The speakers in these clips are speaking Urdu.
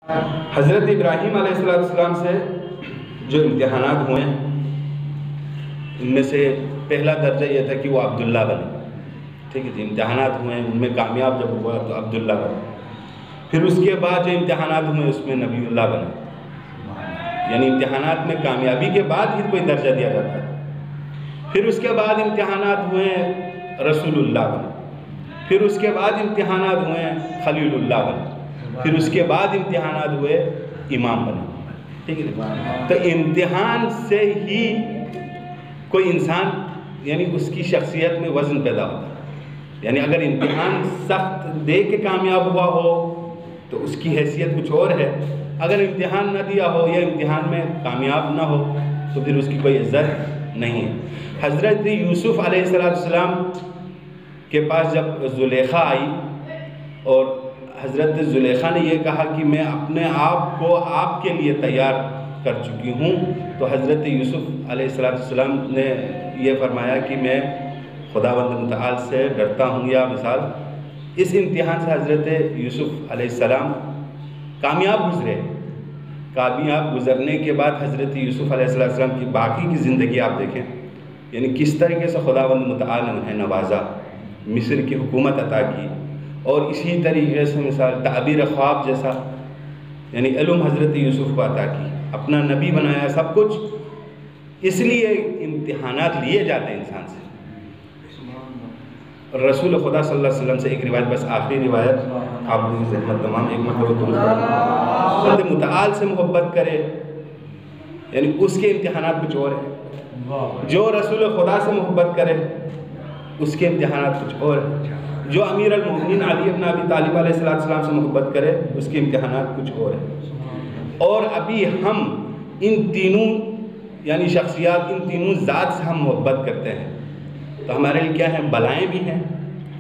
حضرت ابراہیم علیہ السلام سے جو امتحانات ہوئے ان میں سے پہلا درجہ یہ تھا کہ وہ عبداللہ بنے. ٹھیک ہے جی، امتحانات ہوئے ان میں کامیاب جب ہوا تو عبداللہ بنے. پھر اس کے بعد جو امتحانات ہوئے اس میں نبی اللہ بنے. یعنی امتحانات میں کامیابی کے بعد ہی کوئی درجہ دیا جاتا ہے. پھر اس کے بعد امتحانات ہوئے رسول اللہ بنے. پھر اس کے بعد امتحانات ہوئے خلیل اللہ بنے. پھر اس کے بعد امتحانات ہوئے امام بنے. ٹھیک ہے، تو امتحان سے ہی کوئی انسان یعنی اس کی شخصیت میں وزن پیدا ہوتا ہے. یعنی اگر امتحان سخت دے کے کامیاب ہوا ہو تو اس کی حیثیت کچھ اور ہے. اگر امتحان نہ دیا ہو یا امتحان میں کامیاب نہ ہو تو پھر اس کی کوئی عزت نہیں ہے. حضرت یوسف علیہ السلام کے پاس جب زلیخا آئی اور حضرت زلیخا نے یہ کہا کہ میں اپنے آپ کو آپ کے لیے تیار کر چکی ہوں، تو حضرت یوسف علیہ السلام نے یہ فرمایا کہ میں خداوند متعال سے ڈرتا ہوں. یا مثال اس امتحان سے حضرت یوسف علیہ السلام کامیاب گزرے. کامیاب گزرنے کے بعد حضرت یوسف علیہ السلام کی باقی کی زندگی آپ دیکھیں، یعنی کس طریقے سے خداوند متعال نے انہیں نوازا، مصر کی حکومت عطا کی، اور اسی طریقے سے مثال تعبیر خواب جیسا یعنی علم حضرت یوسف کو عطا کی، اپنا نبی بنایا. سب کچھ اس لیے امتحانات لیے جاتے ہیں انسان سے. رسول خدا صلی اللہ علیہ وسلم سے ایک روایت، بس آخری روایت آپ کی زحمت تمام، ایک مرتبہ متعال سے محبت کرے یعنی اس کے امتحانات کچھ اور ہیں. جو رسول خدا سے محبت کرے اس کے امتحانات کچھ اور ہیں. جو امیر المومنین علی بن ابی طالب علیہ السلام سے محبت کرے اس کے امتحانات کچھ اور ہیں. اور ابھی ہم ان تینوں یعنی شخصیات، ان تینوں ذات سے ہم محبت کرتے ہیں تو ہمارے لیے کیا ہیں؟ بلائیں بھی ہیں.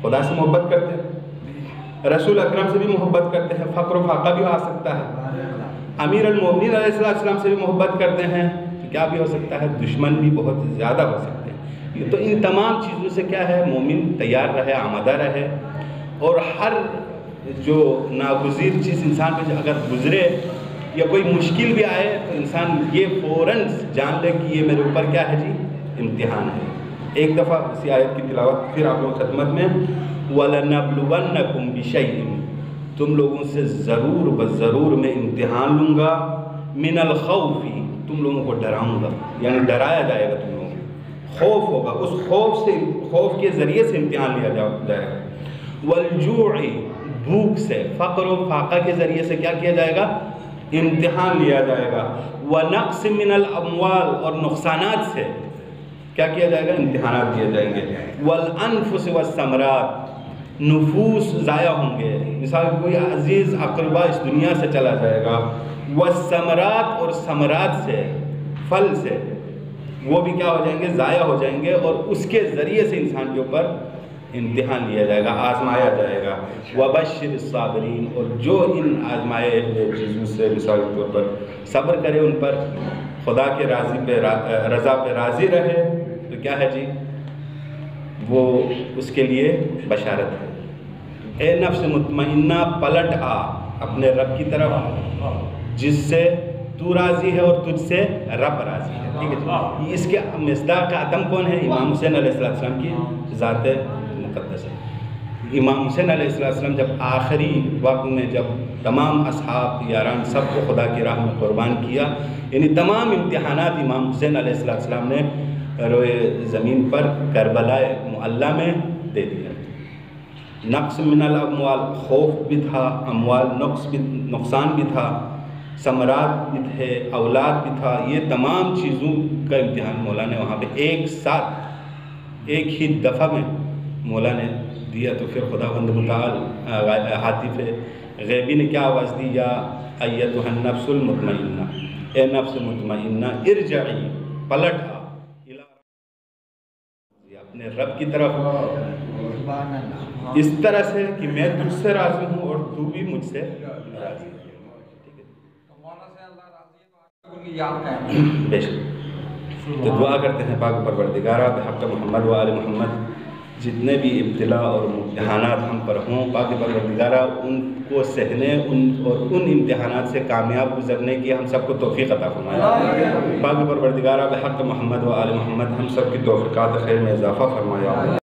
خدا سے محبت کرتے ہیں، رسول اکرم سے بھی محبت کرتے ہیں، فقر و فاقہ بھی آ سکتا ہے. امیر المومنین علیہ السلام سے بھی محبت کرتے ہیں تو کیا بھی ہو سکتا ہے؟ دشمن بھی بہت زیادہ ہو سکتے ہیں. تو ان تمام چیزوں سے کیا ہے؟ مومن تیار رہے، آمادہ رہے. اور ہر جو ناگزیر چیز انسان پہ اگر گزرے یا کوئی مشکل بھی آئے تو انسان یہ فوراً جان لے کہ یہ میرے اوپر کیا ہے جی؟ امتحان ہے. ایک دفعہ اسی آیت کی تلاوت پھر آپ لوگ خدمت میں، وَلَنَبْلُوَنَّكُمْ بِشَيْءٍ، تم لوگوں سے ضرور بضرور میں امتحان لوں گا، مِنَ الْخَوْفِ، تم لوگوں کو ڈراؤں گا، یعنی ڈرایا جائے گا. تم لوگوں کو خوف ہوگا، اس خوف کے ذریعے سے امتحان لیا جائے گا. وَالْجُوعِ، بھوک سے، فقر و فاقہ کے ذریعے سے کیا کیا جائے گا؟ امتحان لیا جائے گا. وَنَقْصٍ مِّنَ الْأَمْوَالِ، اور نقصانات سے کیا کیا جائے گا؟ امتحانات دیے جائیں گے. وَالْأَنفُسِ وَالثَّمَرَاتِ، نفوس ضائع ہوں گے. مثال کوئی عزیز اقربا اس دنیا سے چلا جائے گا. وَالثَّمَرَاتِ، اور ثمرات سے، پھل سے، وہ بھی کیا ہو جائیں گے؟ ضائع ہو جائیں گے. اور اس کے ذریعے سے انسان کے اوپر امتحان لیا جائے گا، آزمایا جائے گا. وَبَشِّرِ الصَّابِرِينَ، اور جو ان آزمائے چیزوں سے مثال کے طور پر صبر کرے، ان پر خدا کے رضا پہ راضی رہے تو کیا ہے جی؟ وہ اس کے لیے بشارت ہے. اے نفس مطمئنہ، پلٹ آ اپنے رب کی طرف جس سے تو راضی ہے اور تجھ سے رب راضی ہے. ٹھیک ہے جی. اس کے مصداق عدم کون ہے؟ امام حسین علیہ السلام کی ذات مقدس ہے. امام حسین علیہ السلام جب آخری وقت میں جب تمام اصحاب یاران سب کو خدا کی راہ میں قربان کیا، یعنی تمام امتحانات امام حسین علیہ السلام نے روئے زمین پر کربلا معلی میں دے دیا. نقص من الاموال، خوف بھی تھا، اموال نقصان بھی تھا، ثمرات بھی تھے، اولاد بھی تھا. یہ تمام چیزوں کا امتحان مولا نے وہاں پہ ایک ساتھ ایک ہی دفعہ میں مولا نے دیا. تو پھر خداوند متعال ہاتف غیبی نے کیا آواز دی؟ یا ایتھا النفس المطمئنہ، اے نفس مطمئنہ، ارجعی، پلٹ آ، اپنے رب کی طرف اس طرح سے کہ میں تجھ سے راضی ہوں اور تو بھی مجھ سے راضی ہے. بے شک. تو دعا کرتے ہیں پاک پروردگارہ بحق محمد و آل محمد جتنے بھی ابتلا اور امتحانات ہم پر ہوں، پاک پروردگارہ ان کو سہنے اور ان امتحانات سے کامیاب گزرنے کی ہم سب کو توفیق عطا فرمایا۔ پاک پروردگارہ بحق محمد و آل محمد ہم سب کی توفیقات خیر میں اضافہ فرمایا۔